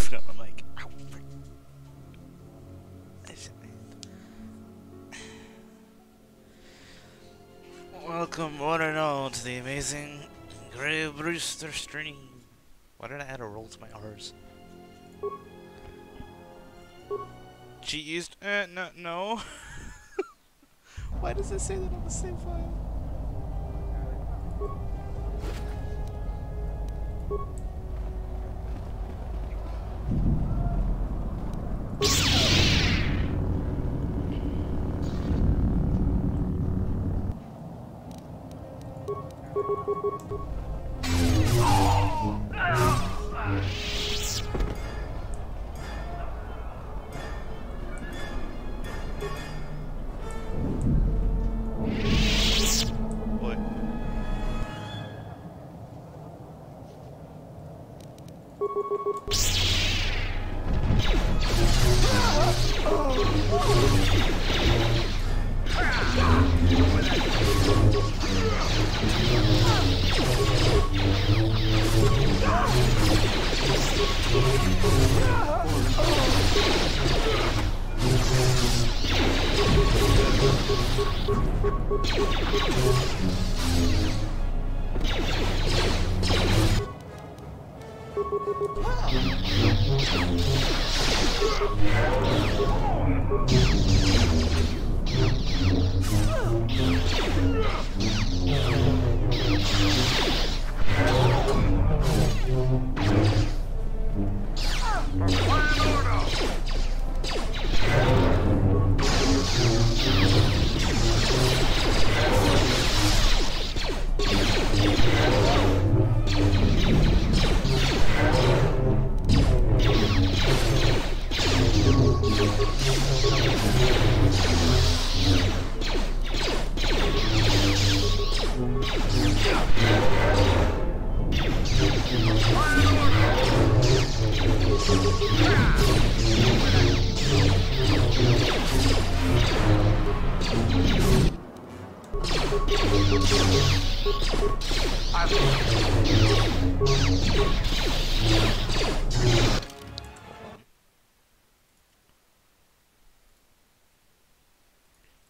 forgot my mic. Ow, frick. Welcome, one and all, to the amazing Grey Brewster stream. Why did I add a roll to my R's? Cheat used? No. Why does it say that on the save file? What?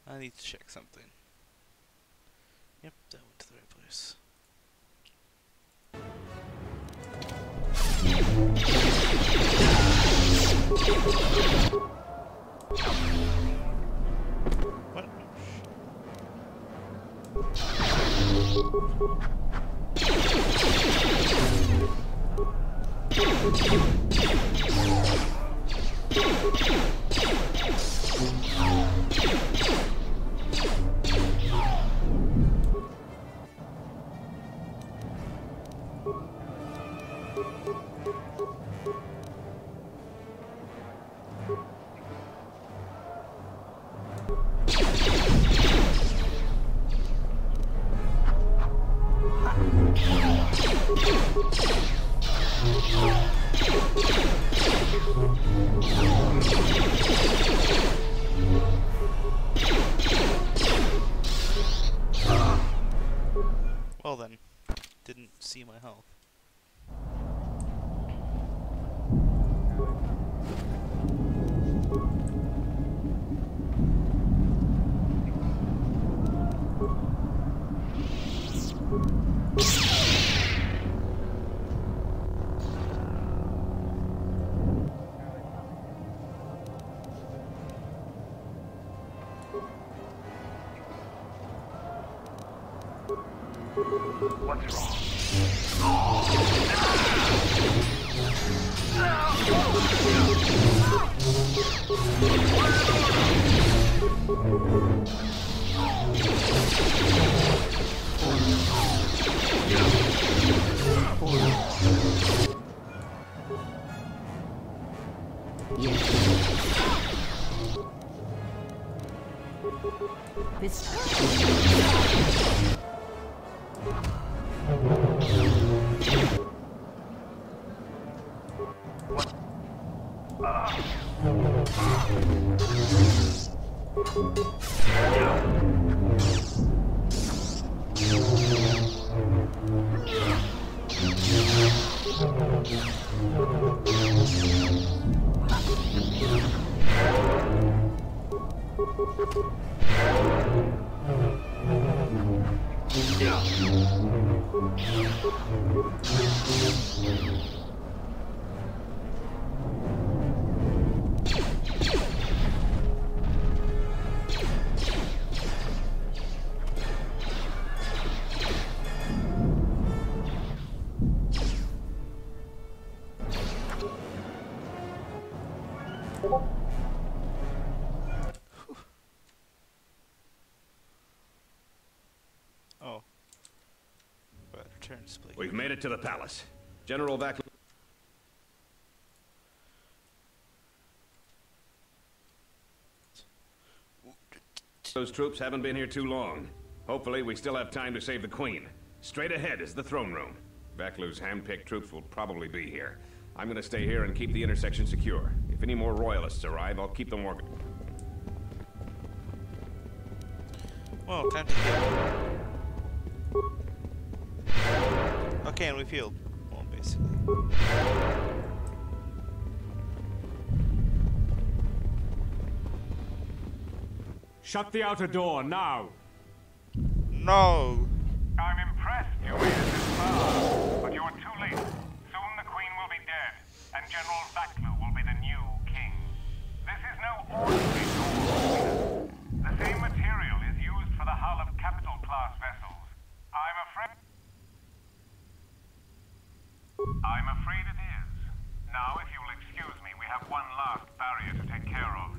I need to check something. Yep, that went to the right place. What? Well then, didn't see my health. What's wrong? This What? Oh. But return display. We've made it to the palace. General Vac... Those troops haven't been here too long. Hopefully, we still have time to save the Queen. Straight ahead is the throne room. Vaklu's hand-picked troops will probably be here. I'm gonna stay here and keep the intersection secure. If any more royalists arrive, I'll keep them organized. Well, time to heal. Okay, and we've healed. Well, basically. Shut the outer door, now! No! I'm impressed you made it this far, but you're too late. Soon the Queen will be dead, and General Vaklu will be the new king. This is no ordinary door. The same material is used for the hull of capital-class vessels. I'm afraid it is. Now, if you'll excuse me, we have one last barrier to take care of.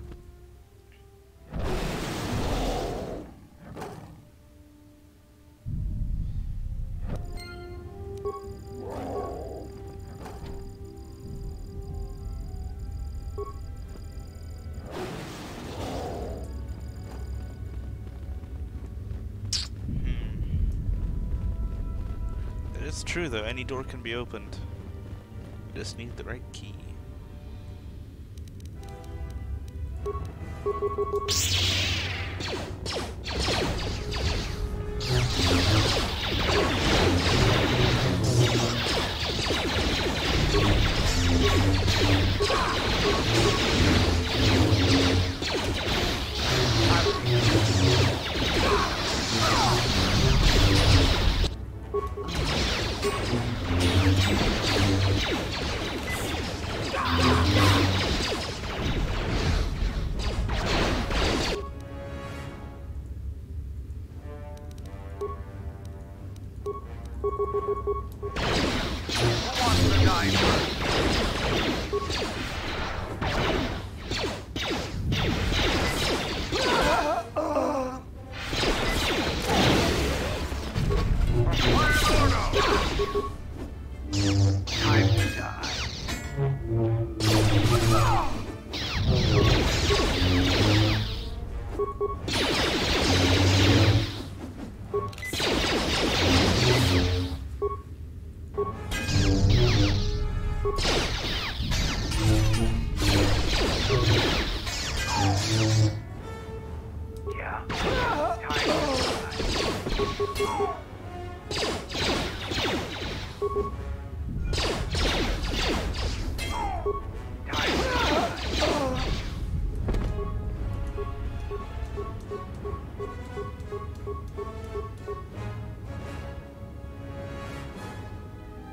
It's true though, any door can be opened. You just need the right key.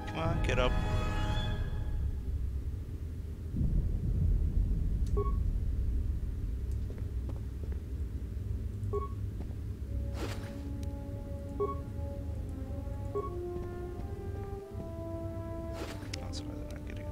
Come on, get up. That's why they're not getting up.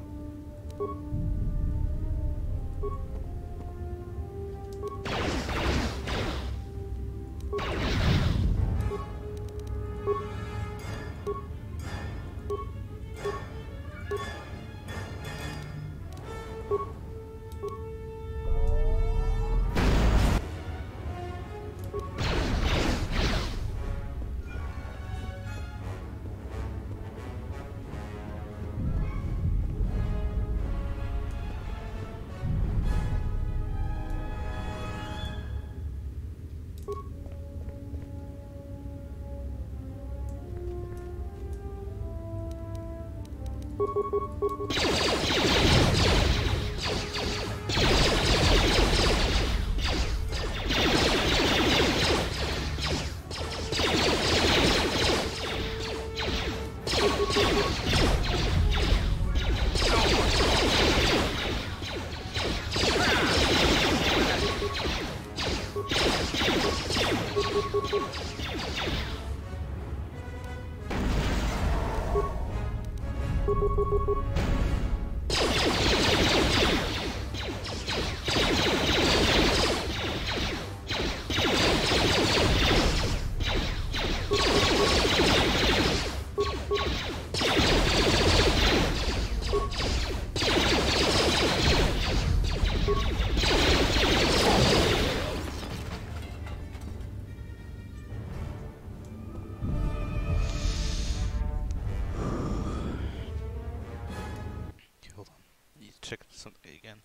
Hold on. Need to check something again.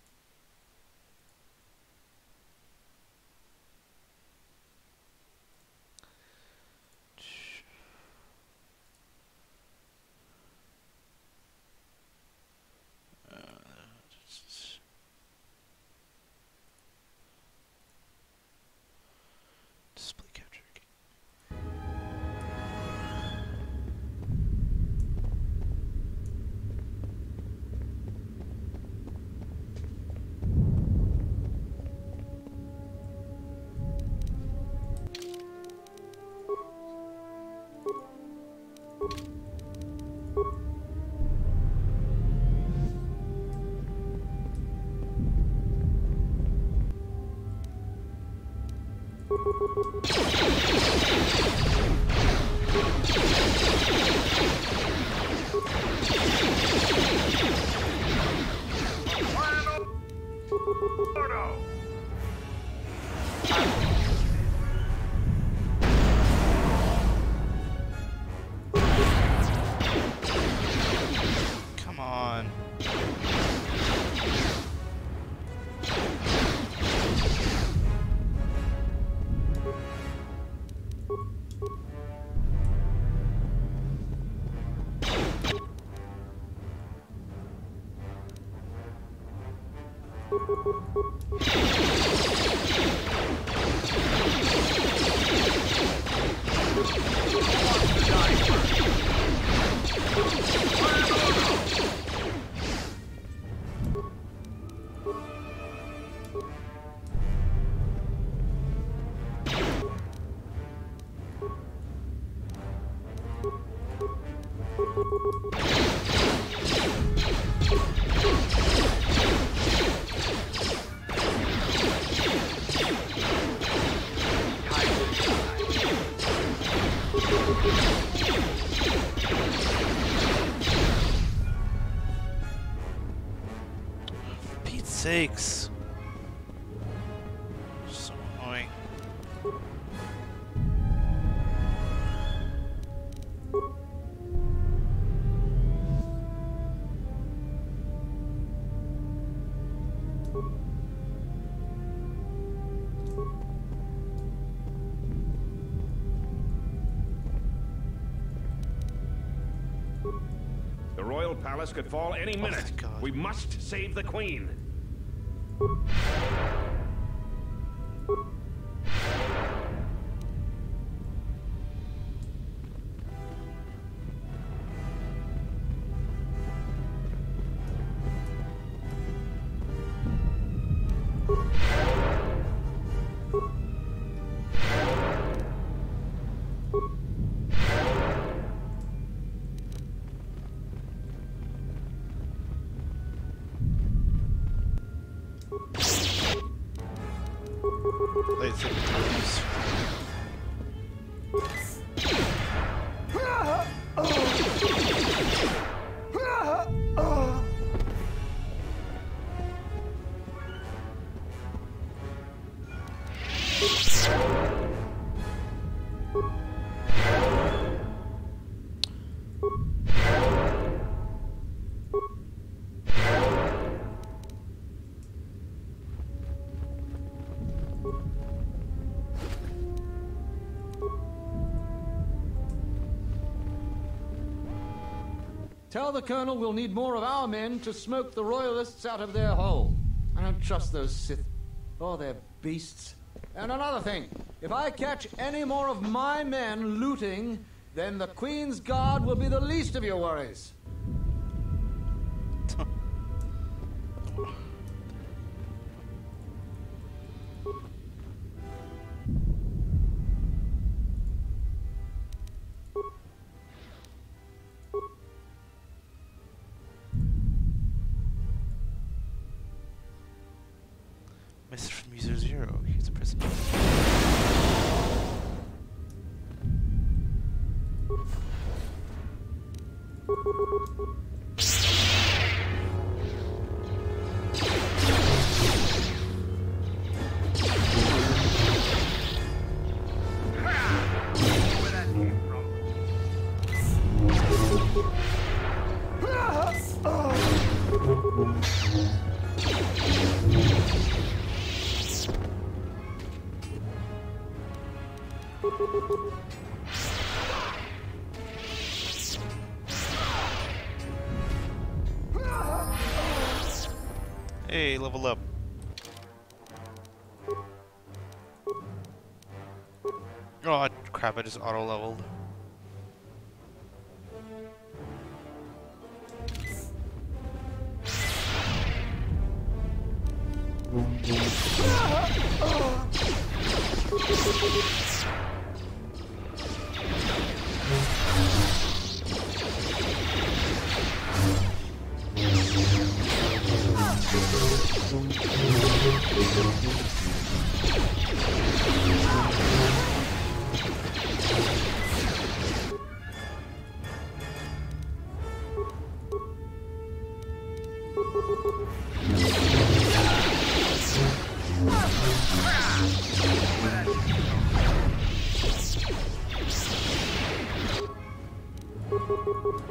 Display capture. Come on. For Pete's sakes. So annoying. The royal palace could fall any minute. God. We must save the queen. Lightsaber tools. Tell the Colonel we'll need more of our men to smoke the Royalists out of their hole. I don't trust those Sith. Oh, they're beasts. And another thing, if I catch any more of my men looting, Then the Queen's Guard will be the least of your worries. Message from user 0. Here's a present. Where that came from? Hey, level up. Oh crap, I just auto leveled.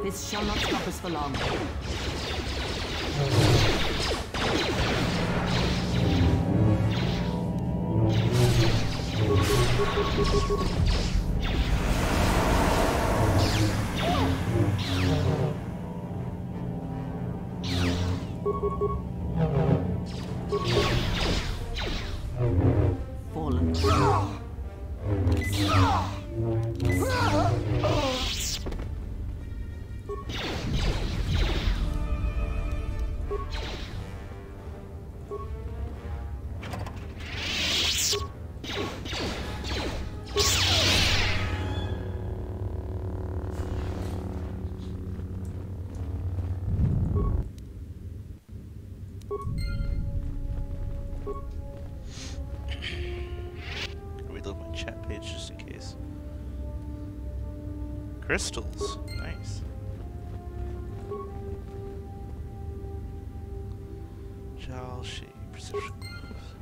This shall not stop us for long. Fallen. Reload my chat page just in case. Crystals, nice. Shall she precision gloves?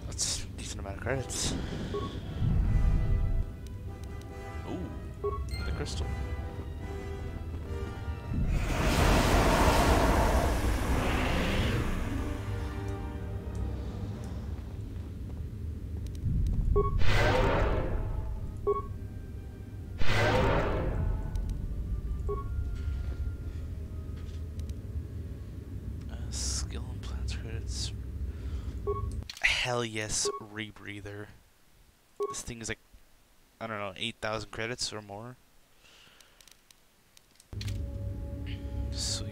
That's a decent amount of credits. Ooh, the crystal. Skill implants credits. Hell yes, rebreather. This thing is like, I don't know, 8,000 credits or more. Sweet.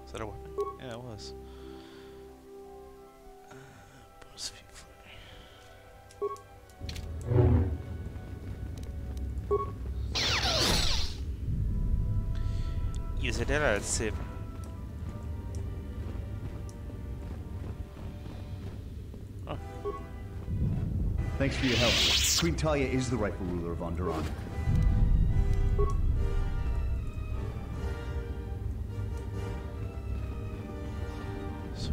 Is that a weapon? Yeah, it was. Bonus feet Use it as save. Oh. Thanks for your help. Queen Talia is the rightful ruler of Onderon. So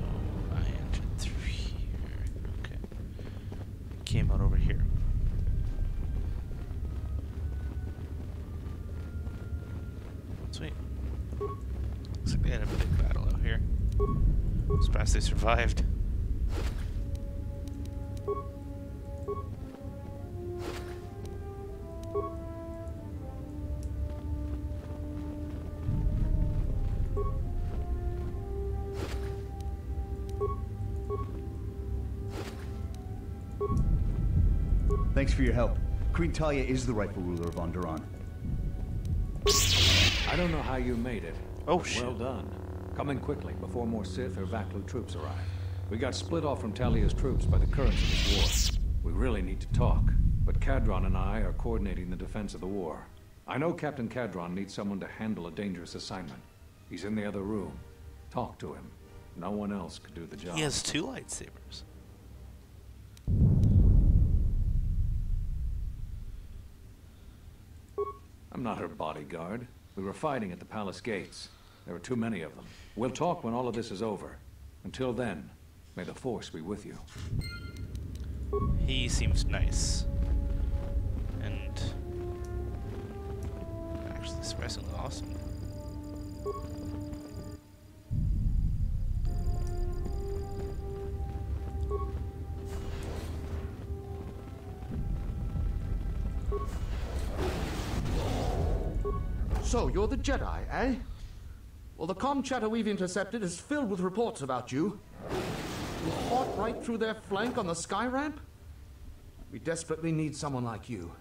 I entered through here. Okay. Came out over here. Sweet. Looks like they had a big battle out here. Surprised they survived. Thanks for your help. Queen Talia is the rightful ruler of Onderon. I don't know how you made it. Oh, shit. Well done. Come in quickly before more Sith or Vaklu troops arrive. We got split off from Talia's troops by the currents of this war. We really need to talk, but Cadron and I are coordinating the defense of the war. I know Captain Cadron needs someone to handle a dangerous assignment. He's in the other room. Talk to him. No one else could do the job. He has 2 lightsabers. I'm not her bodyguard. We were fighting at the palace gates. There were too many of them. We'll talk when all of this is over. Until then, may the Force be with you. He seems nice. And actually surprisingly awesome. So, you're the Jedi, eh? Well, the comm chatter we've intercepted is filled with reports about you. You fought right through their flank on the sky ramp? We desperately need someone like you.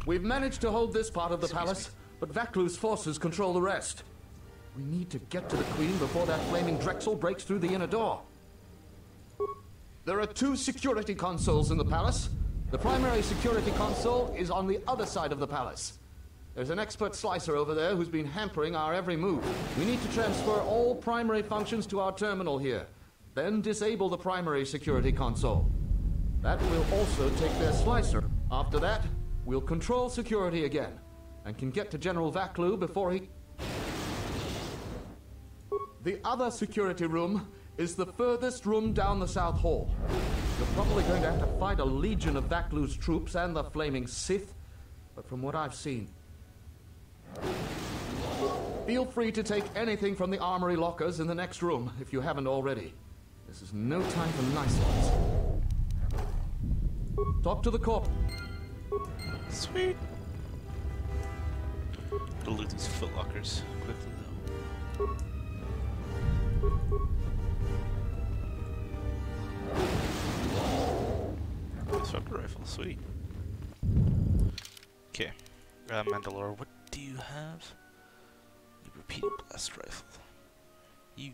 We've managed to hold this part of the palace, but Vaklu's forces control the rest. We need to get to the Queen before that flaming Drexel breaks through the inner door. There are 2 security consoles in the palace. The primary security console is on the other side of the palace. There's an expert slicer over there who's been hampering our every move. We need to transfer all primary functions to our terminal here, then disable the primary security console. That will also take their slicer. After that, we'll control security again, and can get to General Vaklu before he... The other security room is the furthest room down the South Hall. You're probably going to have to fight a legion of Vaklu's troops and the flaming Sith, but from what I've seen... Feel free to take anything from the armory lockers in the next room, if you haven't already. This is no time for nice ones. Talk to the corp. Sweet. Gotta loot these footlockers quickly though. Sniper rifle, sweet. Okay, Mandalore, what do you have? The repeating blast rifle. You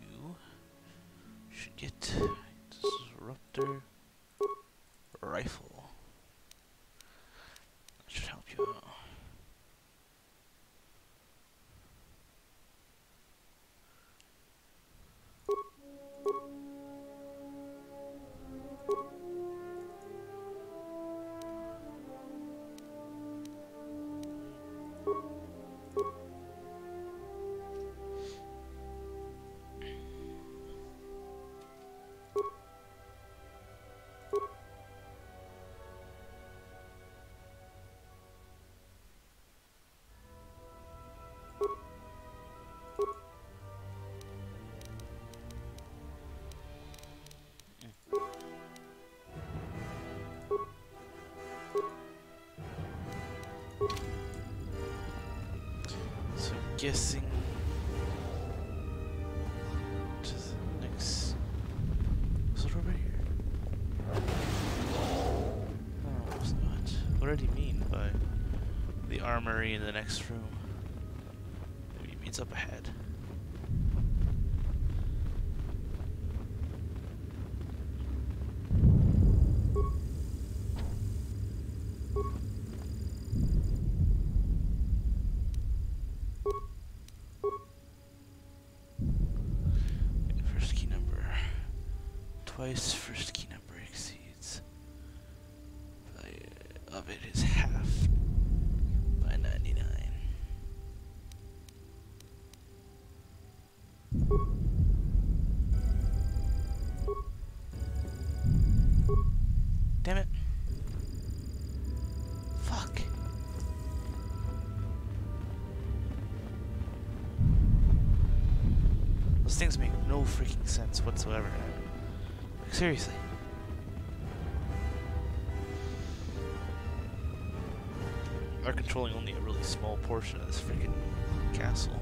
should get disruptor rifle. That should help you out. Guessing to the next. Is it over here? No, it's not. What did he mean by the armory in the next room? Maybe he means up ahead. Twice first key number exceeds. Value of it is half by 99. Damn it. Fuck. These things make no freaking sense whatsoever. Like, seriously. They're controlling only a really small portion of this freaking castle.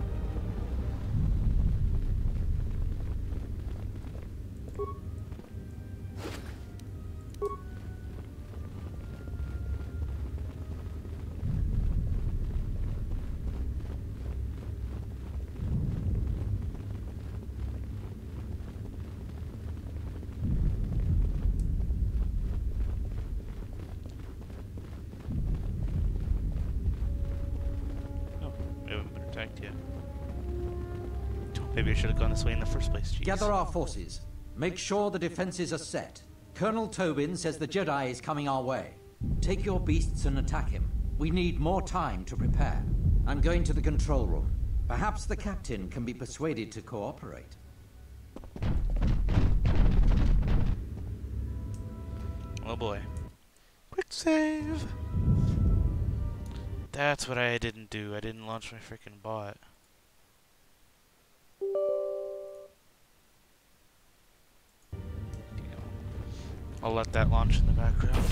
Yet. Maybe I should have gone this way in the first place. Jeez. Gather our forces. Make sure the defenses are set. Colonel Tobin says the Jedi is coming our way. Take your beasts and attack him. We need more time to prepare. I'm going to the control room. Perhaps the captain can be persuaded to cooperate. Oh boy. Quick save! That's what I didn't do. I didn't launch my freaking bot. I'll let that launch in the background.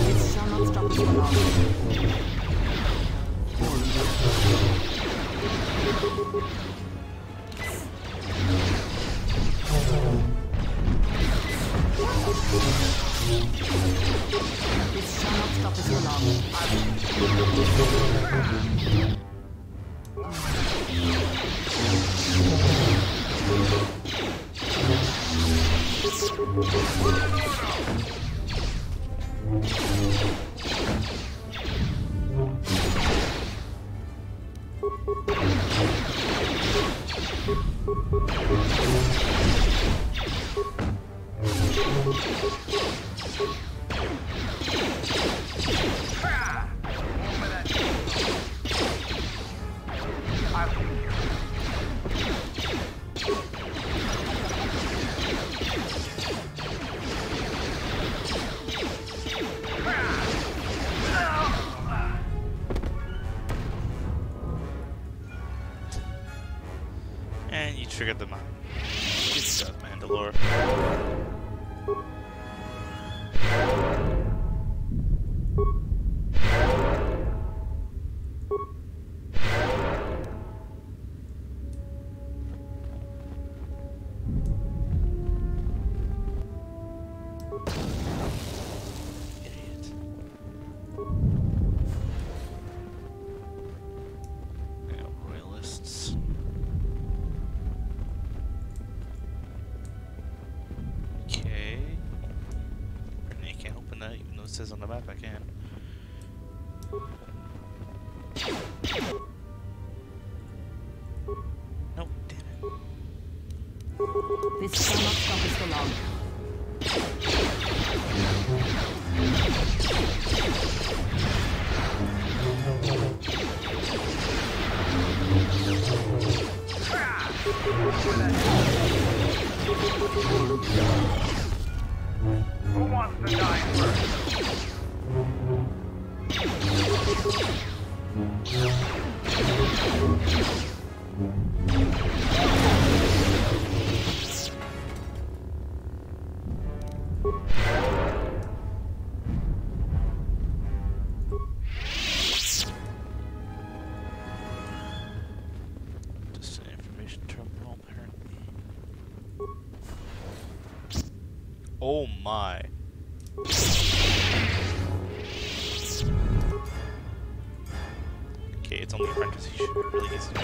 This shall not stop us for long. This shall not stop us for And you triggered the mine. Good stuff, Mandalore. Idiot. Yeah, royalists. Okay. Apparently I can't open that, even though it says on the map I can. Nope, damn it. This shall not stop us for long. Who wants to die first? Just an information terminal, apparently. Oh my. Okay, it's only apprentice. He should be really easy to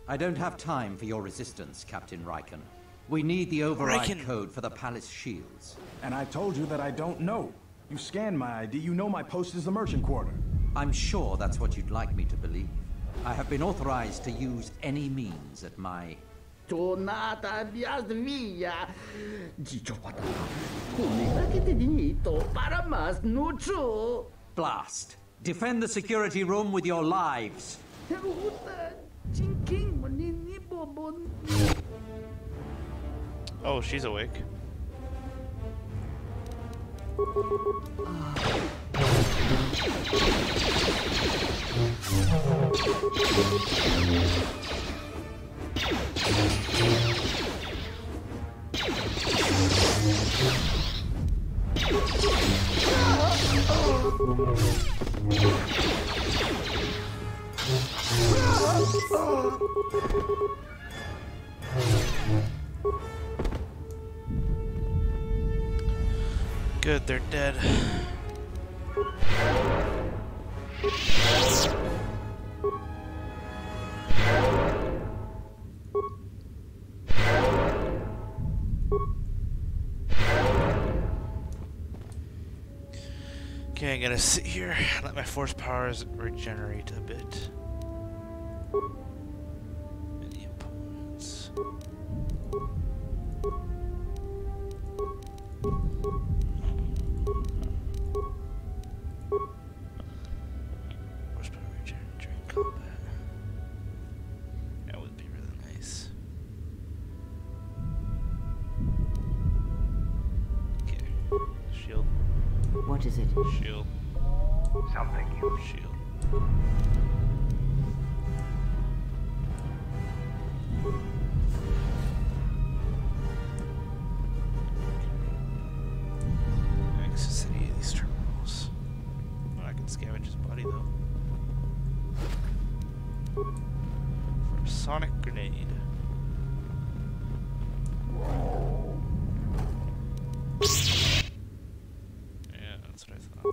I don't have time for your resistance, Captain Riken. We need the override code for the palace shields. And I told you that I don't know. You scanned my ID, you know my post is the merchant quarter. I'm sure that's what you'd like me to believe. I have been authorized to use any means at my... Tornata via. Come che ti dito para mas nucho. Blast! Defend the security room with your lives! Oh, she's awake. Good, they're dead. Okay, I'm gonna sit here, let my force powers regenerate a bit. Any opponents? Force power regenerate during combat. That would be really nice. Okay, shield. What is it? Shield. Something you Shield. Access any of these terminals. Well, I can scavenge his body though. For a sonic grenade. Yeah, that's what I thought.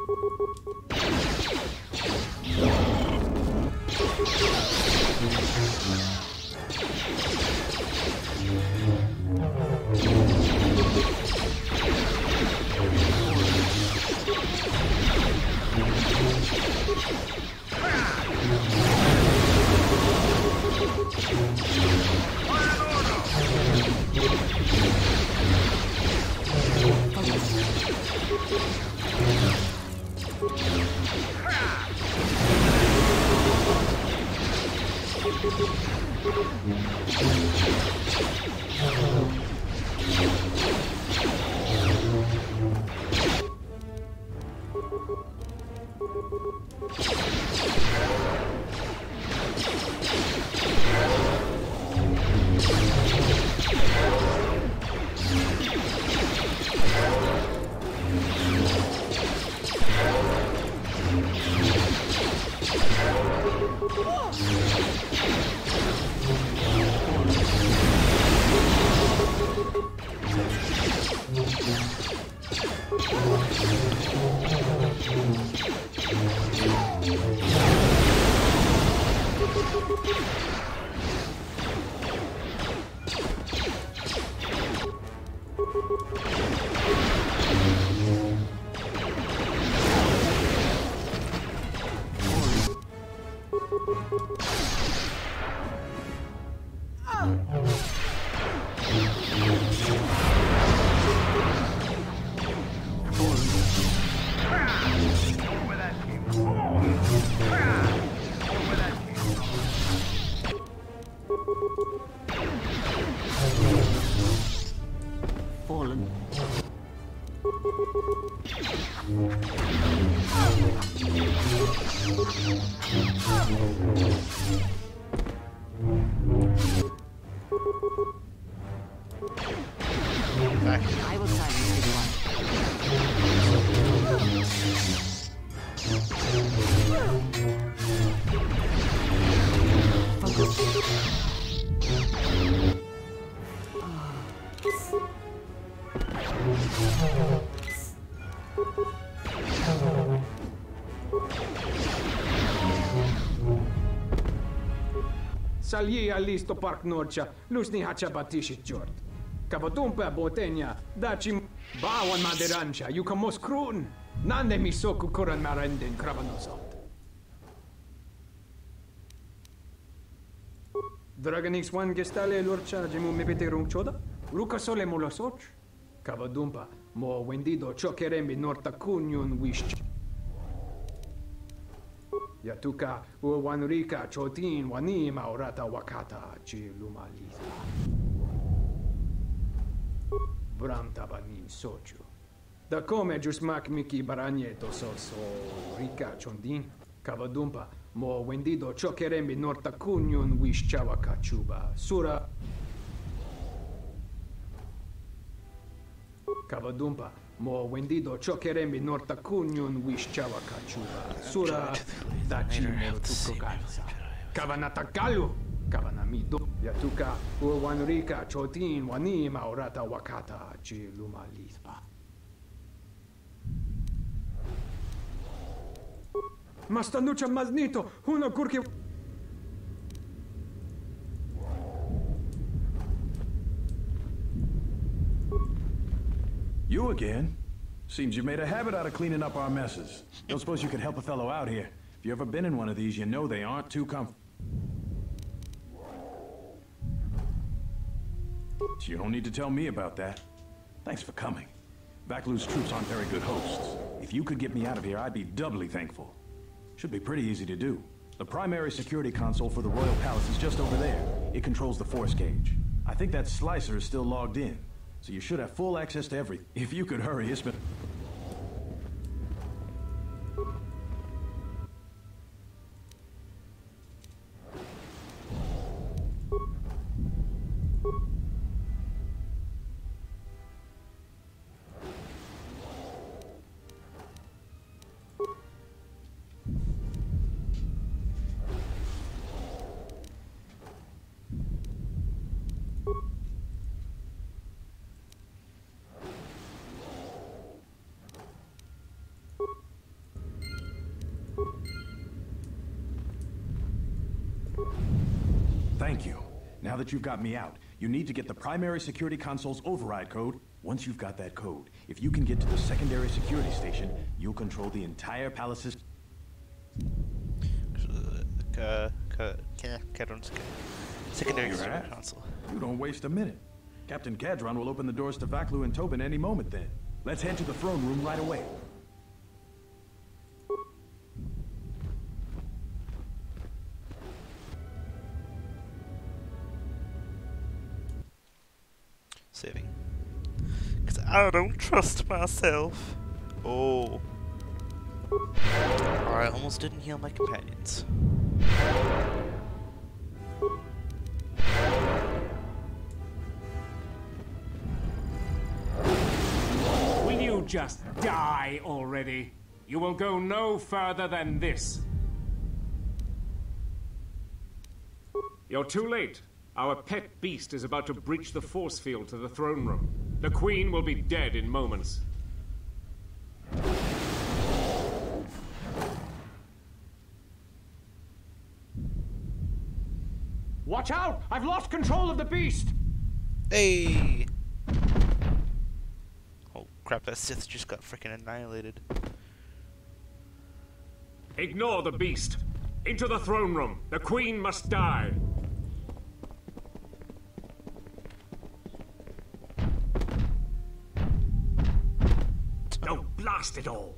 Fallen. I will silence Salji għall-listo Park Norċa, lusni ħaċa battixi ġort. Kavatumpa botenja, daċi bawan ma deranċa, juka moskrun, nande mi sokku koran marendin kravanosot. Dragon X1 gestale l-orċa ġimu mi bitirun ċoda? Ruka sole mo soċ? Kavadumpa, mo wendido ċokerem bi norta kunjun wixċ. Yatuka u wanrika ċotin wanima urata wakata ċi lumaliza. Bram tabanin soċu. Da come ġusmak miki baranjeto soso rika ċondin, kavadumpa mo wendido ċokerem bi norta kunjun wixċa wakachuba. Sura Kavadumpa, mo wendido ċokerem bi norta kunjun wixċa wakachuba. Sura daċi mo tukko kansa. Kavanata gallu, kavanamido. Yatuka u wanrika ċotin wanima urata wakata ċi lumalisba. Ma stannuċa maznito, uno kurki... You again? Seems you made a habit out of cleaning up our messes. Don't suppose you could help a fellow out here? If you've ever been in one of these, you know they aren't too comfortable. You don't need to tell me about that. Thanks for coming. Vaklu's troops aren't very good hosts. If you could get me out of here, I'd be doubly thankful. Should be pretty easy to do. The primary security console for the Royal Palace is just over there. It controls the force gauge. I think that slicer is still logged in, so you should have full access to everything. If you could hurry, it's been... Thank you. Now that you've got me out, you need to get the primary security console's override code. Once you've got that code, if you can get to the secondary security station, you'll control the entire palace's... Secondary security console. You don't waste a minute. Captain Kadron will open the doors to Vaklu and Tobin any moment then. Let's head to the throne room right away. Saving. Because I don't trust myself. Oh. I almost didn't heal my companions. Will you just die already? You will go no further than this. You're too late. Our pet beast is about to breach the force field to the throne room. The Queen will be dead in moments. Watch out! I've lost control of the beast! Hey! Oh crap, that Sith just got freaking annihilated. Ignore the beast. Into the throne room. The Queen must die. Oh, blast it all!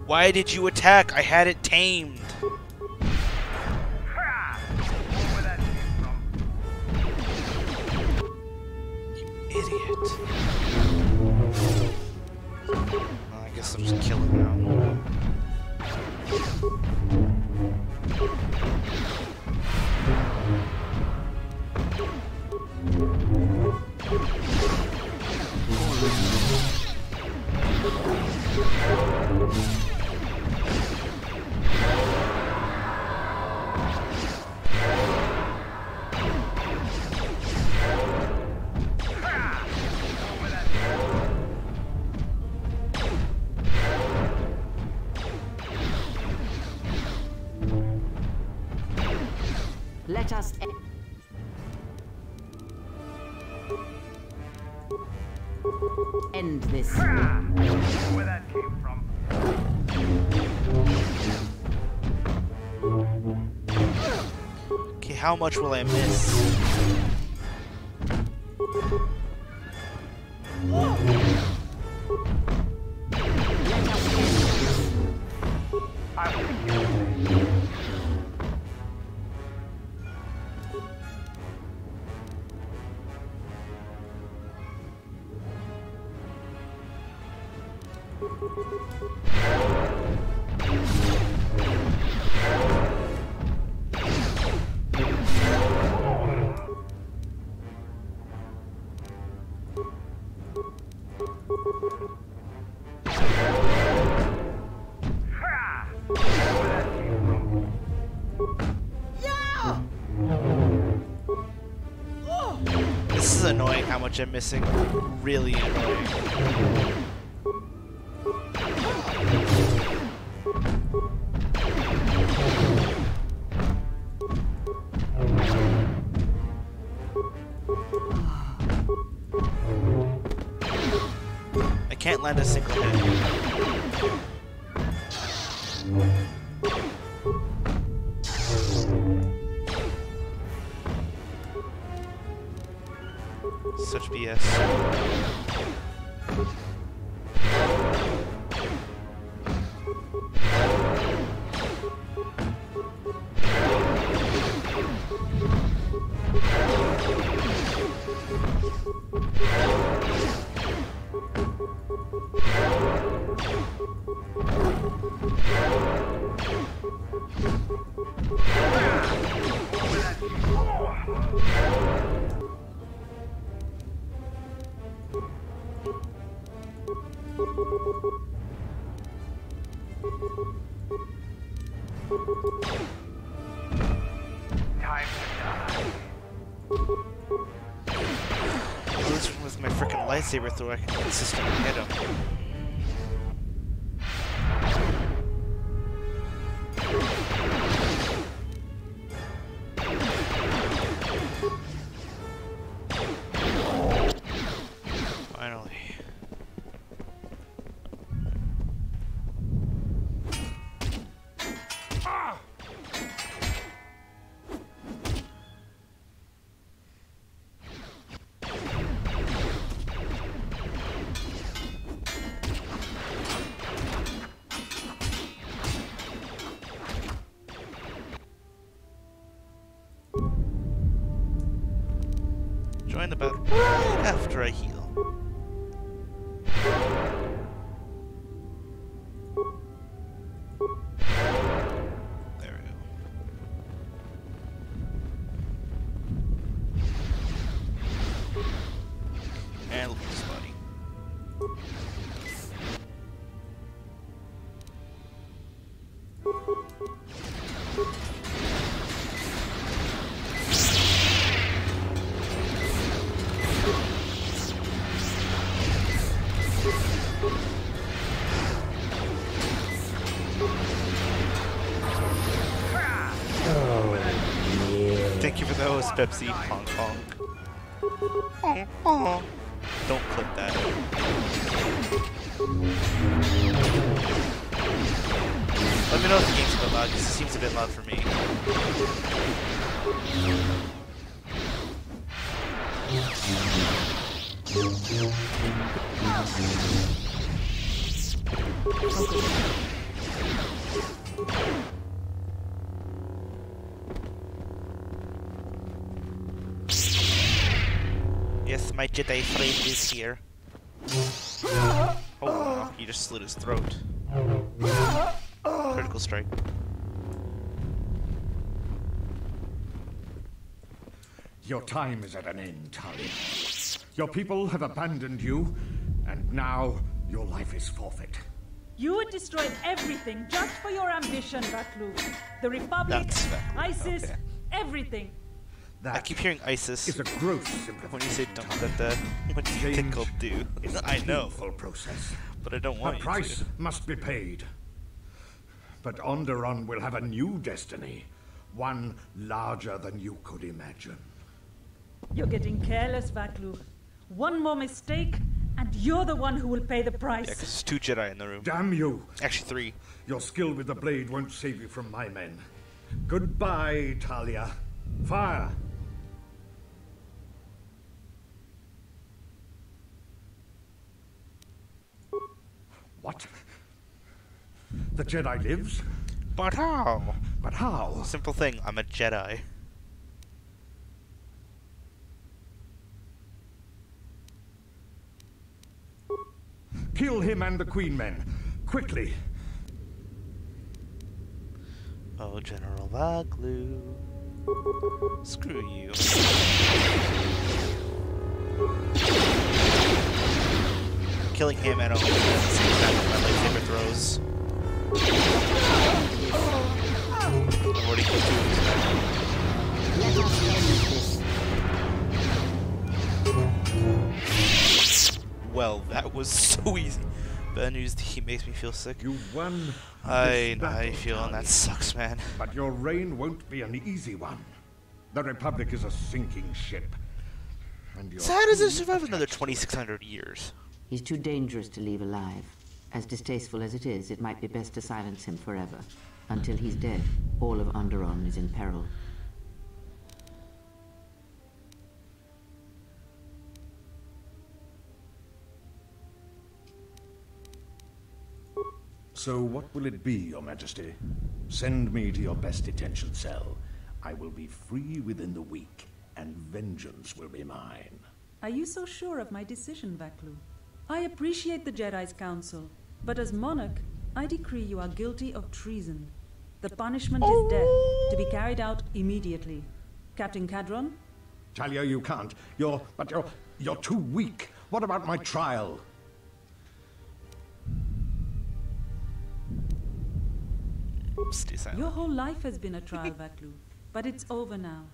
Why did you attack? I had it tamed. You idiot. Well, I guess I'll just kill him now. Let us end this. Where that came from. Okay, how much will I miss? This is annoying how much I'm missing. Really annoying. I can't land a single hit. Such BS. With my frickin' lightsaber through, I can consistently hit him. Finally. Join the battle right after I heal. There we go. And look at this body. Thank you for the host, Pepsi. Honk honk. Oh. Don't clip that. Let me know if the game's a bit loud, because it seems a bit loud for me. Yes, my Jedi friend is here. Oh wow, he just slit his throat. Critical strike. Your time is at an end, Talia. Your people have abandoned you, and now your life is forfeit. You would destroy everything just for your ambition, Vaklu. The Republic, ISIS, okay. Everything. I keep hearing ISIS. Is a gross when you say don't, what do you think I'll do? I know. Process. But I don't want A you price to. must be paid. But Onderon will have a new destiny. One larger than you could imagine. You're getting careless, Vaklu. One more mistake, and you're the one who will pay the price. Yeah, because there's 2 Jedi in the room. Damn you! Actually 3. Your skill with the blade won't save you from my men. Goodbye, Talia. Fire! What? The Jedi lives? But how? But how? Simple thing, I'm a Jedi. Kill him and the Queen men. Quickly. Oh, General Vaklu. Screw you. Killing him and only my lightsaber throws. I've already killed 2 of these men. Well, that was so easy. Bad news, he makes me feel sick. You won. I feel, and that sucks, man. But your reign won't be an easy one. The Republic is a sinking ship. And So how does it survive another 2,600 years? He's too dangerous to leave alive. As distasteful as it is, it might be best to silence him forever. Until he's dead, all of Onderon is in peril. So what will it be, Your Majesty? Send me to your best detention cell. I will be free within the week, and vengeance will be mine. Are you so sure of my decision, Vaklu? I appreciate the Jedi's counsel, but as monarch, I decree you are guilty of treason. The punishment is death, to be carried out immediately. Captain Cadron? Talia, you can't. You're too weak. What about my trial? Your whole life has been a trial, Vaklu, but it's over now.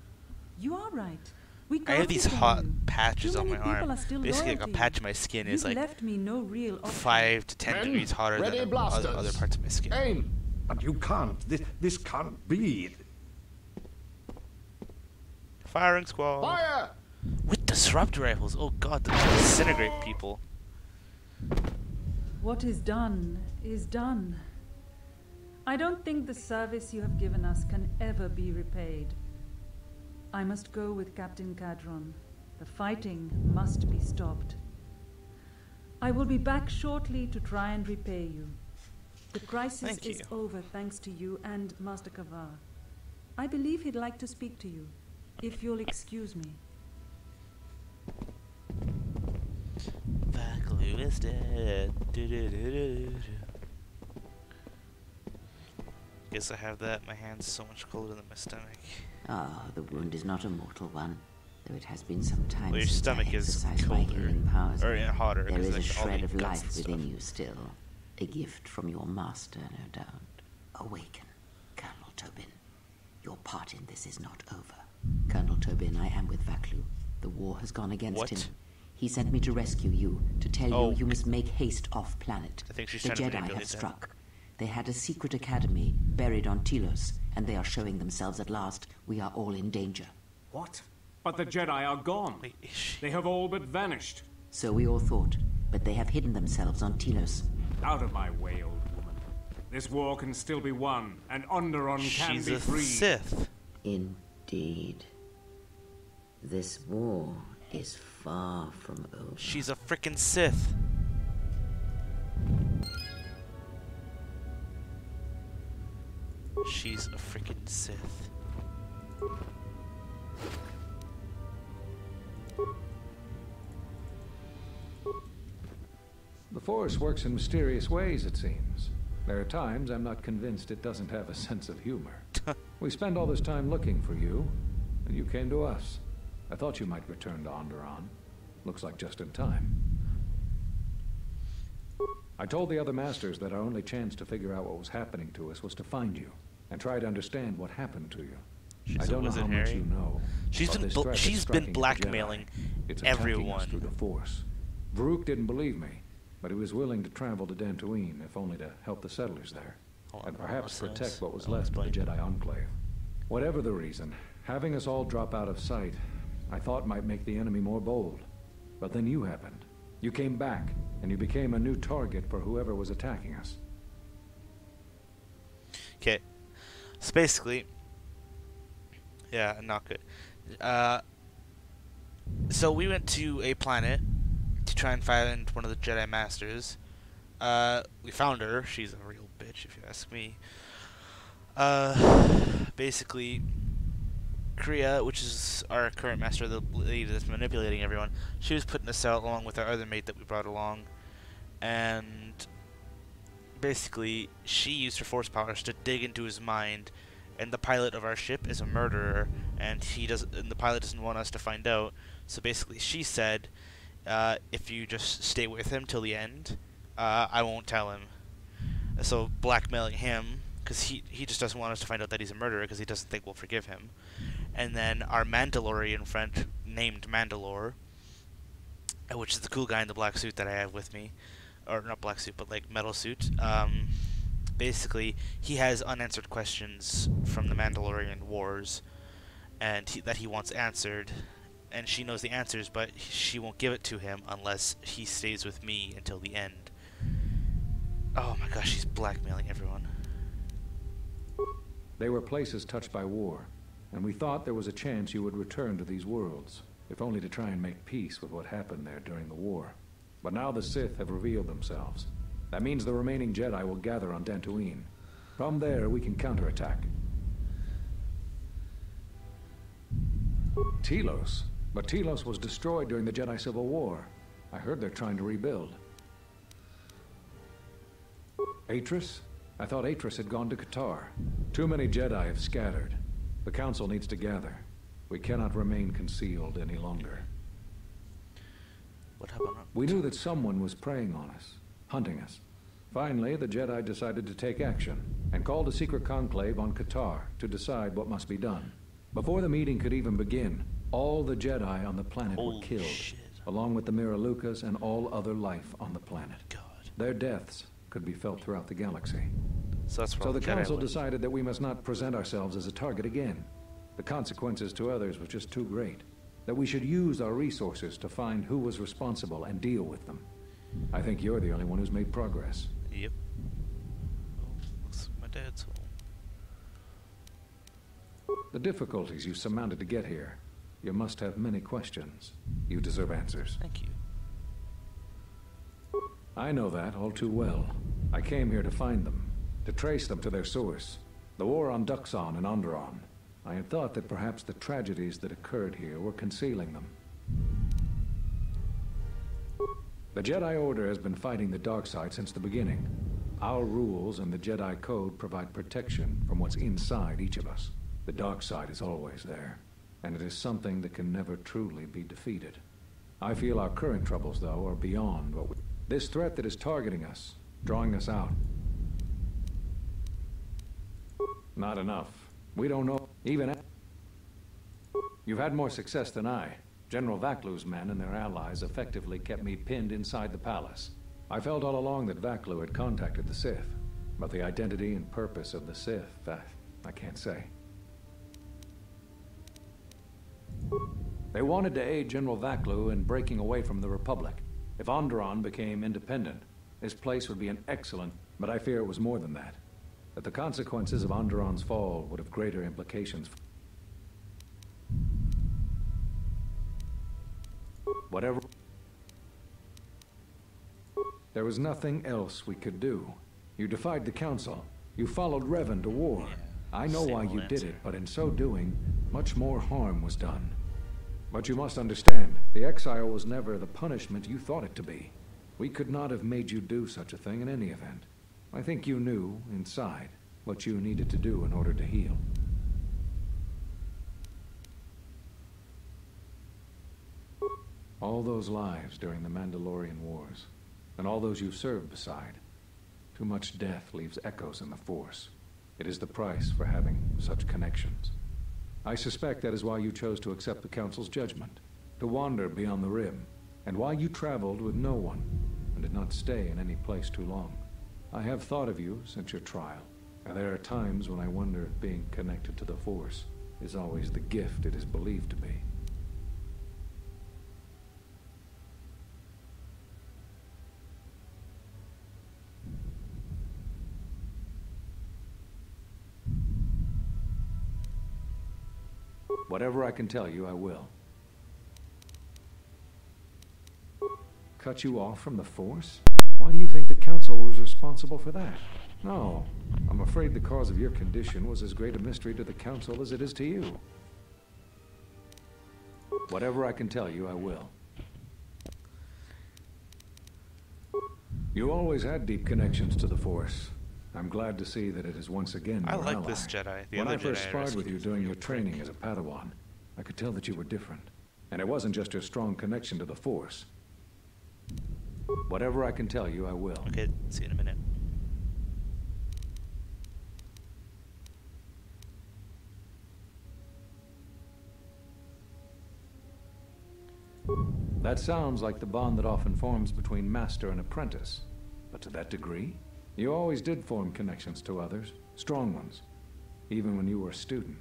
You are right. I have these hot patches on my arm. Basically, like a patch of my skin is like left me no real 5 to 10 degrees hotter than other parts of my skin. Aim! But you can't. This can't be. Firing squad. Fire! With disrupt rifles. Oh god, those disintegrate people. What is done is done. I don't think the service you have given us can ever be repaid. I must go with Captain Cadron. The fighting must be stopped. I will be back shortly to try and repay you. The crisis is over thanks to you and Master Kavar. I believe he'd like to speak to you, if you'll excuse me. missed it. Guess I have that. My hand's so much colder than my stomach. Ah, the wound is not a mortal one, though it has been some time Well, your since stomach I is exercised my colder. healing powers. Or hotter. There 'cause, is a like, all shred the of guts life and stuff. within you still. A gift from your master, no doubt. Awaken, Colonel Tobin. Your part in this is not over. Colonel Tobin, I am with Vaklu. The war has gone against What? him. He sent me to rescue you, to tell Oh. you must make haste off-planet. I think she's The trying to Jedi manipulate have that. struck. They had a secret academy buried on Telos, and they are showing themselves at last. We are all in danger. What? But the Jedi are gone. Wait, is she... They have all but vanished. So we all thought, but they have hidden themselves on Telos. Out of my way, old woman. This war can still be won, and Onderon can She's be a freed. Sith. Indeed. This war is far from over. She's a frickin' Sith. She's a frickin' Sith. The Force works in mysterious ways, it seems. There are times I'm not convinced it doesn't have a sense of humor. We spend all this time looking for you, and you came to us. I thought you might return to Onderon. Looks like just in time. I told the other masters that our only chance to figure out what was happening to us was to find you, and try to understand what happened to you. I don't know how much you know. She's about been this threat that's she's striking been at the blackmailing Jedi. It's attacking us everyone. through the Force. Varuk didn't believe me, but he was willing to travel to Dantooine, if only to help the settlers there, and perhaps protect what was left of the Jedi Enclave. Whatever the reason, having us all drop out of sight, I thought might make the enemy more bold. But then you happened. You came back, and you became a new target for whoever was attacking us. Okay. So basically, yeah, not good. So we went to a planet to try and find one of the Jedi Masters. We found her. She's a real bitch, if you ask me. Basically, Kriya, which is our current master, the lady that's manipulating everyone, she was putting us out along with our other mate that we brought along. And basically, she used her force powers to dig into his mind. And the pilot of our ship is a murderer, and the pilot doesn't want us to find out. So basically, she said, if you just stay with him till the end, I won't tell him. So blackmailing him, because he just doesn't want us to find out that he's a murderer, because he doesn't think we'll forgive him. And then our Mandalorian friend, named Mandalore, which is the cool guy in the black suit that I have with me, or not black suit, but like metal suit. Basically, he has unanswered questions from the Mandalorian Wars, and that he wants answered. And she knows the answers, but she won't give it to him unless he stays with me until the end. Oh my gosh, she's blackmailing everyone. They were places touched by war, and we thought there was a chance you would return to these worlds, if only to try and make peace with what happened there during the war. But now the Sith have revealed themselves. That means the remaining Jedi will gather on Dantooine. From there, we can counterattack. Telos? But Telos was destroyed during the Jedi Civil War. I heard they're trying to rebuild. Atris? I thought Atris had gone to Qatar. Too many Jedi have scattered. The Council needs to gather. We cannot remain concealed any longer. What happened? We knew that someone was preying on us, hunting us. Finally, the Jedi decided to take action, and called a secret conclave on Qatar to decide what must be done. Before the meeting could even begin, all the Jedi on the planet were killed, along with the Miralukas and all other life on the planet. God. Their deaths could be felt throughout the galaxy. So the Council decided that we must not present ourselves as a target again. The consequences to others were just too great. That we should use our resources to find who was responsible and deal with them. I think you're the only one who's made progress. Yep. Oh, looks like my dad's home. The difficulties you surmounted to get here. You must have many questions. You deserve answers. Thank you. I know that all too well. I came here to find them, to trace them to their source. The war on Duxon and Onderon. I had thought that perhaps the tragedies that occurred here were concealing them. The Jedi Order has been fighting the dark side since the beginning. Our rules and the Jedi Code provide protection from what's inside each of us. The dark side is always there, and it is something that can never truly be defeated. I feel our current troubles, though, are beyond what we... This threat that is targeting us, drawing us out. Not enough. We don't know... Even... You've had more success than I. General Vaklu's men and their allies effectively kept me pinned inside the palace. I felt all along that Vaklu had contacted the Sith, but the identity and purpose of the Sith, I can't say. They wanted to aid General Vaklu in breaking away from the Republic. If Onderon became independent, this place would be an excellent... But I fear it was more than that. That the consequences of Onderon's fall would have greater implications. Whatever... There was nothing else we could do. You defied the Council. You followed Revan to war. I know why you did it, but in so doing, much more harm was done. But you must understand, the exile was never the punishment you thought it to be. We could not have made you do such a thing in any event. I think you knew, inside, what you needed to do in order to heal. All those lives during the Mandalorian Wars, and all those you served beside. Too much death leaves echoes in the Force. It is the price for having such connections. I suspect that is why you chose to accept the Council's judgment, to wander beyond the Rim, and why you traveled with no one, and did not stay in any place too long. I have thought of you since your trial, and there are times when I wonder if being connected to the Force is always the gift it is believed to be. Whatever I can tell you, I will. Cut you off from the Force? Why do you think the Council was responsible for that? No, I'm afraid the cause of your condition was as great a mystery to the Council as it is to you. Whatever I can tell you, I will. You always had deep connections to the Force. I'm glad to see that it is once again your ally. This Jedi. When I first sparred with you during your training as a Padawan, I could tell that you were different. And it wasn't just your strong connection to the Force. Whatever I can tell you, I will. Okay, see you in a minute. That sounds like the bond that often forms between master and apprentice. But to that degree? You always did form connections to others, strong ones, even when you were a student.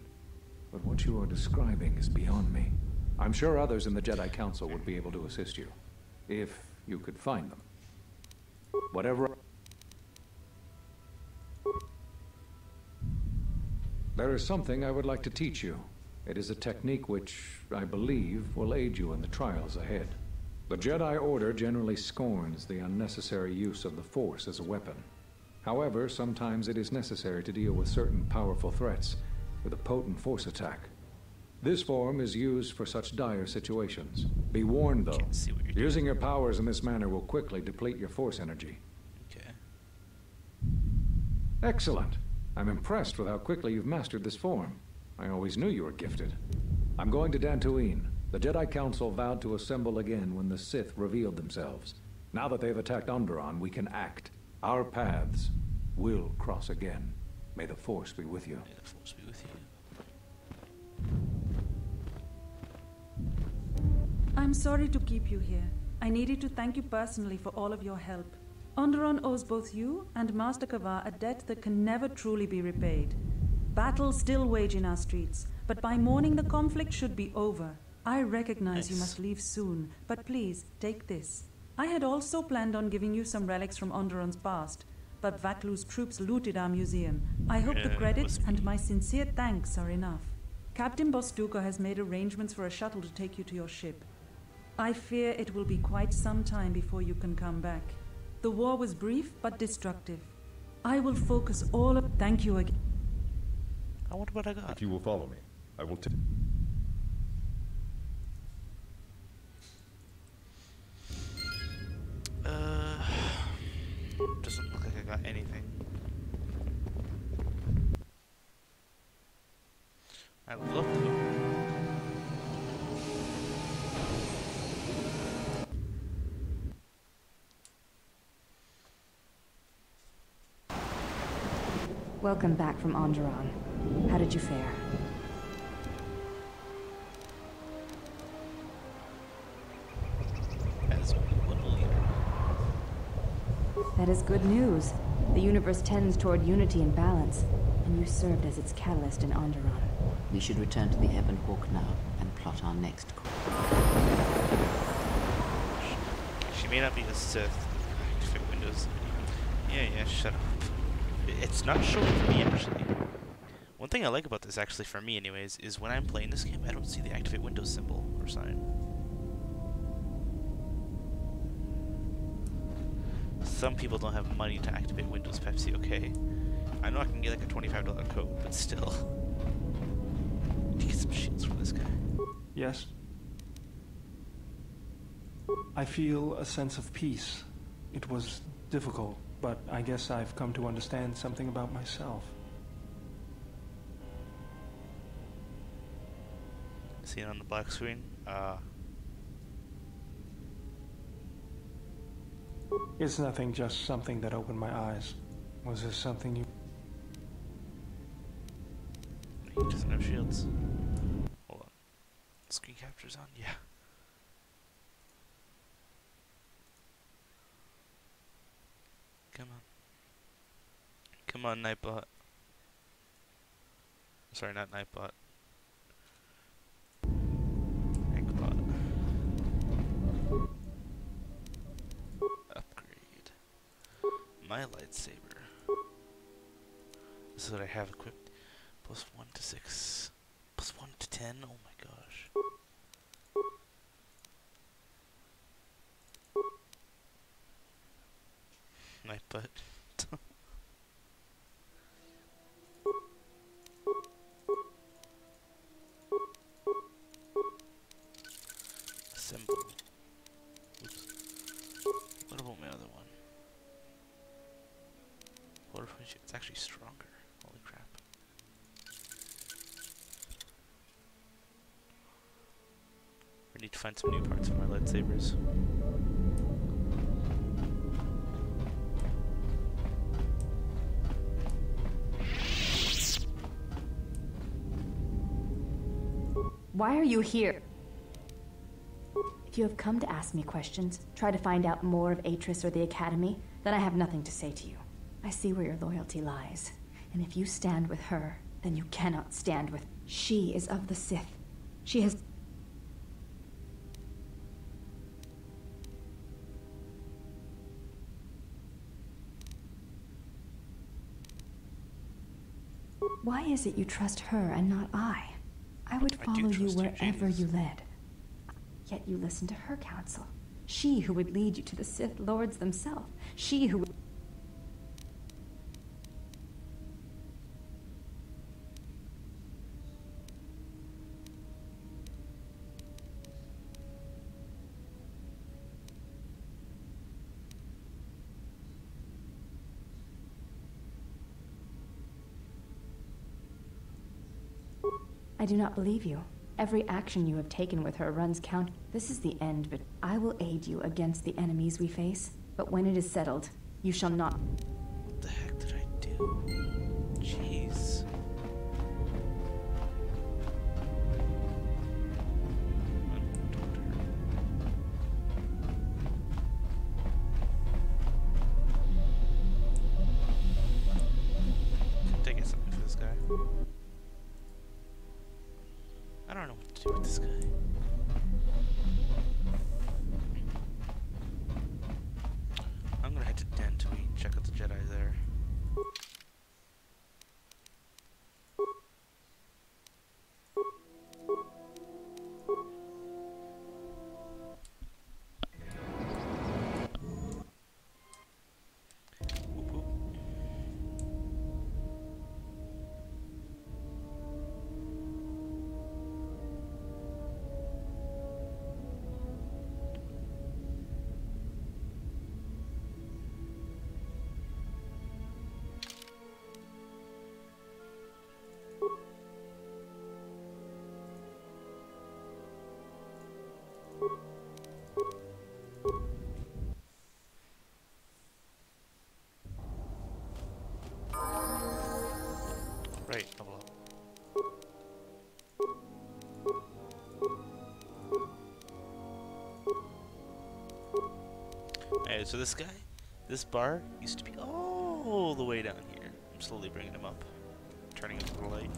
But what you are describing is beyond me. I'm sure others in the Jedi Council would be able to assist you, if you could find them. Whatever... There is something I would like to teach you. It is a technique which, I believe, will aid you in the trials ahead. The Jedi Order generally scorns the unnecessary use of the Force as a weapon. However, sometimes it is necessary to deal with certain powerful threats with a potent Force attack. This form is used for such dire situations. Be warned, though. Using your powers in this manner will quickly deplete your Force energy. Okay. Excellent. I'm impressed with how quickly you've mastered this form. I always knew you were gifted. I'm going to Dantooine. The Jedi Council vowed to assemble again when the Sith revealed themselves. Now that they've attacked Onderon, we can act. Our paths will cross again. May the Force be with you. May the Force be with you. I'm sorry to keep you here. I needed to thank you personally for all of your help. Onderon owes both you and Master Kavar a debt that can never truly be repaid. Battles still wage in our streets, but by morning the conflict should be over. I recognize you must leave soon, but please, take this. I had also planned on giving you some relics from Onderon's past, but Vaklu's troops looted our museum. I hope the credits and my sincere thanks are enough. Captain Bostuka has made arrangements for a shuttle to take you to your ship. I fear it will be quite some time before you can come back. The war was brief but destructive. I will focus all of... Thank you again. I wonder what I got. If you will follow me, I will take... about anything. I would love to. Welcome back from Onderon. How did you fare? As we would believe. That is good news. The universe tends toward unity and balance, and you served as its catalyst in Onderon. We should return to the Ebon Hawk now and plot our next course. She may not be a Sith. Activate Windows. Yeah, shut up. It's not showing for me, actually. One thing I like about this, actually, for me anyways, is when I'm playing this game, I don't see the Activate Windows symbol or sign. Some people don't have money to activate Windows Pepsi, okay? I know I can get like a $25 code, but still. I need to get some shields for this guy. Yes. I feel a sense of peace. It was difficult, but I guess I've come to understand something about myself. See it on the black screen? It's nothing, just something that opened my eyes. Was there something you... He doesn't have shields. Hold on. Screen capture's on? Yeah. Come on. Come on, Nightbot. Sorry, not Nightbot. Anchbot. Upgrade. My lightsaber. This is what I have equipped. +1 to 6. +1 to 10? Oh my gosh. Nightbot. Symbol. Oops. What about my other one? What if it's actually stronger? Holy crap. We need to find some new parts for my lightsabers. Why are you here? If you have come to ask me questions, try to find out more of Atris or the Academy, then I have nothing to say to you. I see where your loyalty lies, and if you stand with her, then you cannot stand with... She is of the Sith. She has... Why is it you trust her and not I? I would follow you wherever you led. Yet you listen to her counsel. She who would lead you to the Sith Lords themselves. She who would... I do not believe you. Every action you have taken with her runs counter. This is the end, but I will aid you against the enemies we face. But when it is settled, you shall not... What the heck did I do? Jeez. Can't I get something for this guy? I don't know what to do with this guy. I'm gonna head to Dantooine, check out the Jedi there. Right, level up. Alright, so this guy, this bar, used to be all the way down here. I'm slowly bringing him up, turning him to the light.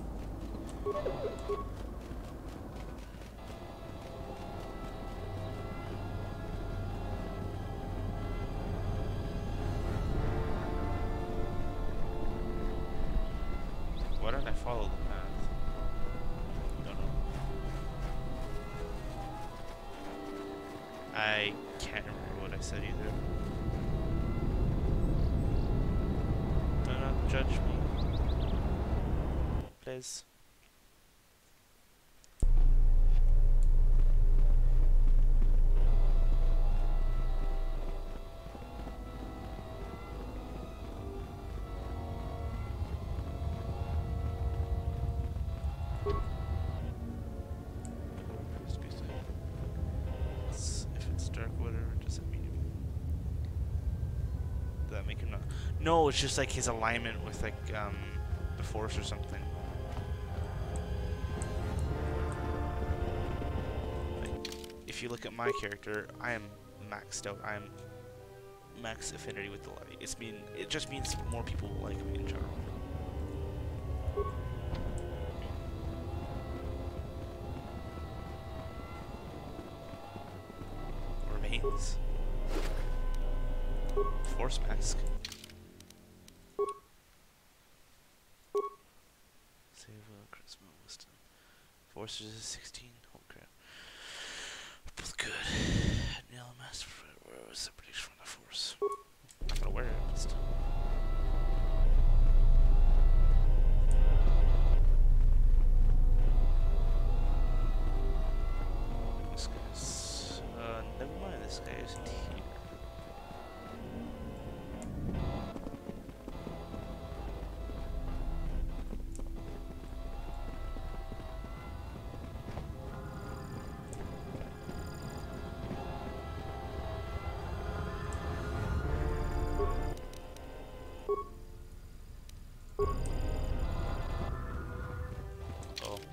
Why don't I follow the path? Don't know. I can't remember what I said either. Do not judge me, please. No, it's just like his alignment with like the Force or something. Like, if you look at my character, I am maxed out. I am max affinity with the light. It just means more people will like me in general. Remains. Force mask. Force is 16. Holy crap. Both good. Nail master was separation from the Force. I'm not gonna wear it, but still. This guy's. Never mind, this guy isn't here.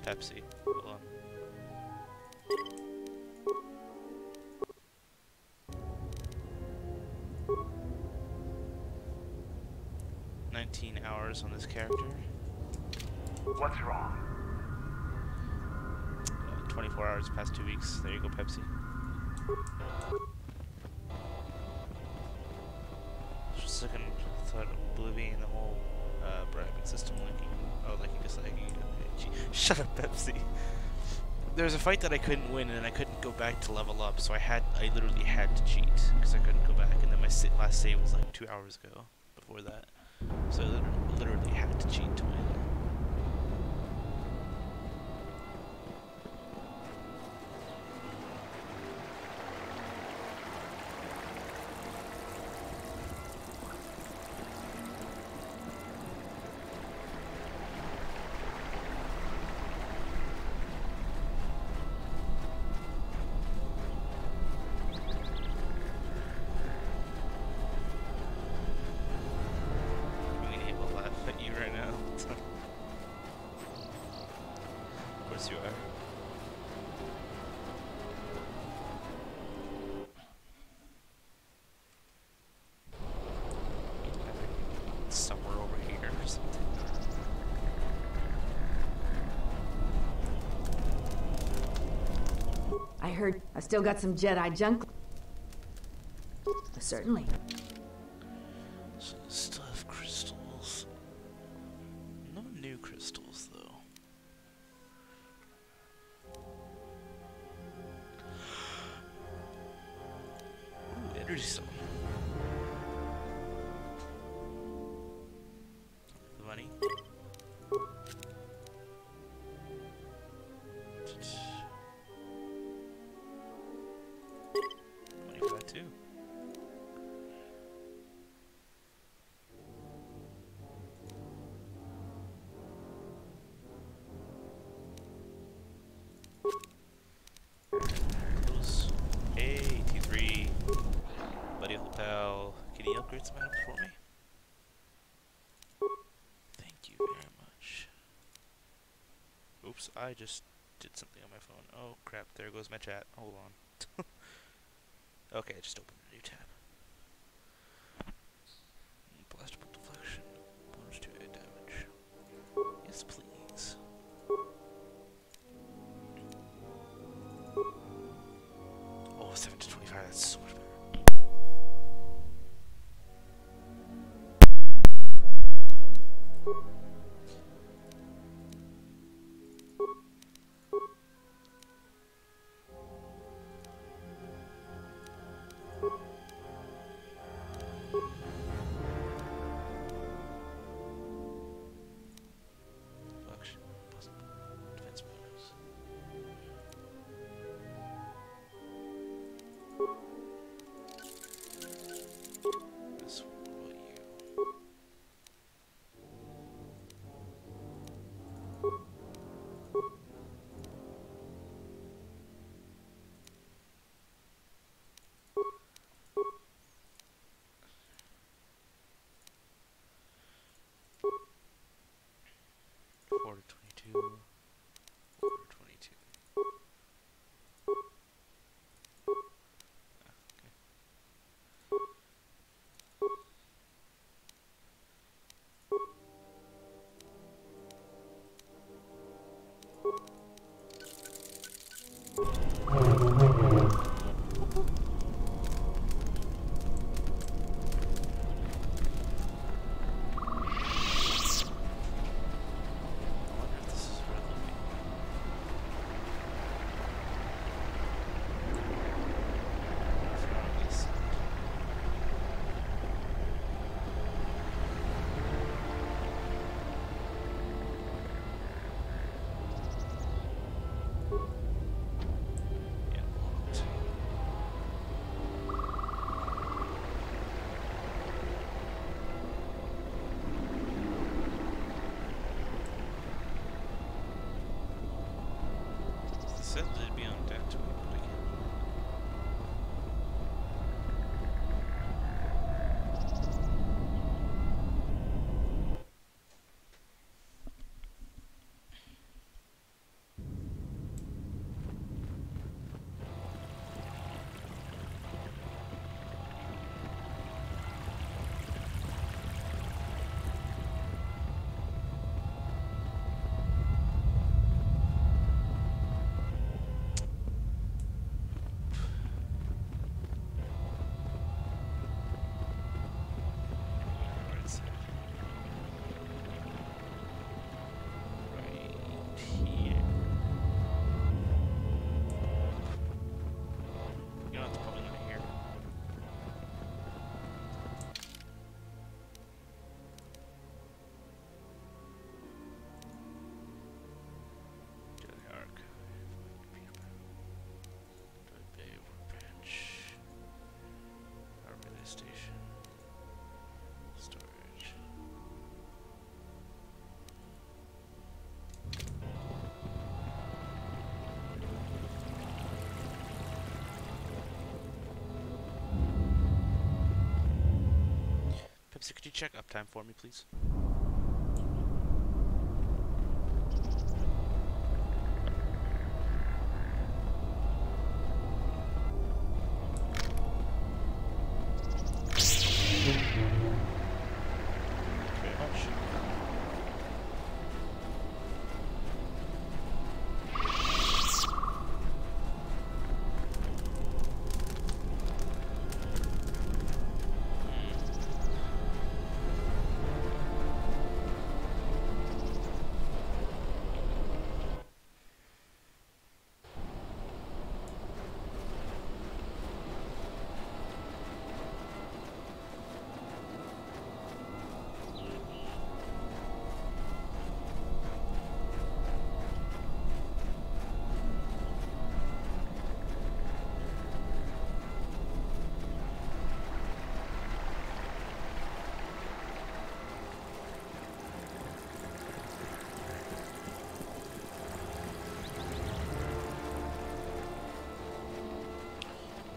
Pepsi. Hold on. $19 on this character. What's wrong? 24 hours past 2 weeks. There you go, Pepsi. Just looking, thought obliviating the whole bribing system, linking. Oh, liking, disliking. Shut up, Pepsi. There was a fight that I couldn't win, and I couldn't go back to level up, so I literally had to cheat because I couldn't go back. And then my last save was like 2 hours ago. Before that, so I literally had to cheat to win. You are. Somewhere over here or something. I heard I still got some Jedi junk. Certainly. Still have crystals. No new crystals though. Energy stone. The money. Money for that too. Close. upgrade some items for me? Thank you very much. Oops, I just did something on my phone. Oh crap, there goes my chat. Hold on. Okay, just open a new tab. Blastable deflection. Bonus 2 hit damage. Yes, please. Oh, 7 to 25, that's so much better. Said they'd be on deck to but again. So could you check uptime for me, please? Very much.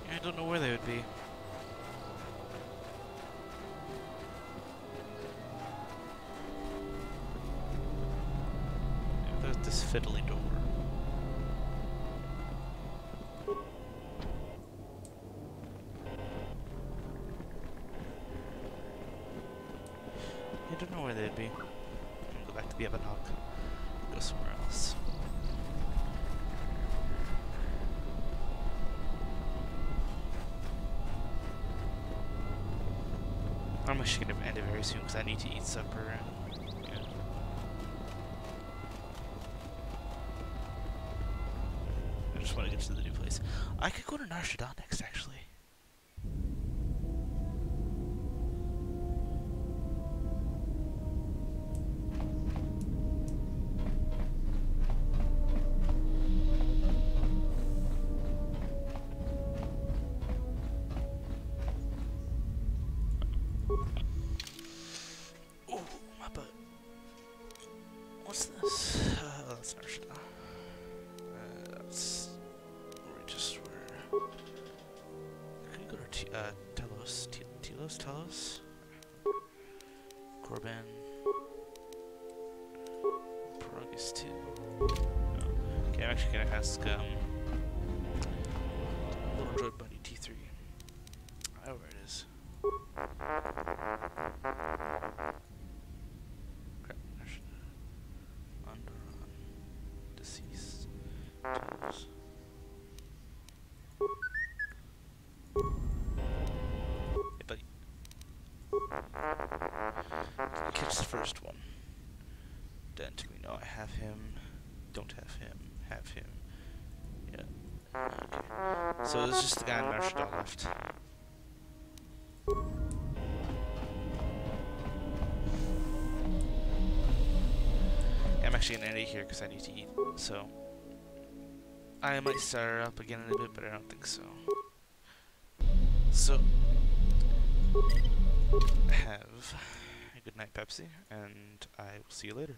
I don't know where they would be. fiddly door. I don't know where they'd be. I'm gonna go back to Biebenhawk. Go somewhere else. I'm actually gonna end it very soon because I need to eat supper. And, yeah. I just want to get to the new place. I could go to Nar Shaddaa next, actually. Telos? Corbin. Progress 2. Oh. Okay, I'm actually gonna ask, Little Droid Buddy T3. Oh, where it is. Crap, Underrun. Deceased. Telos. Catch the first one. Then we know I have him. Don't have him. Have him. Yeah. Okay. So this is just the guy in Nar Shaddaa left. I'm actually gonna end it here because I need to eat. So I might start her up again in a bit, but I don't think so. So have a good night, Pepsi, and I will see you later.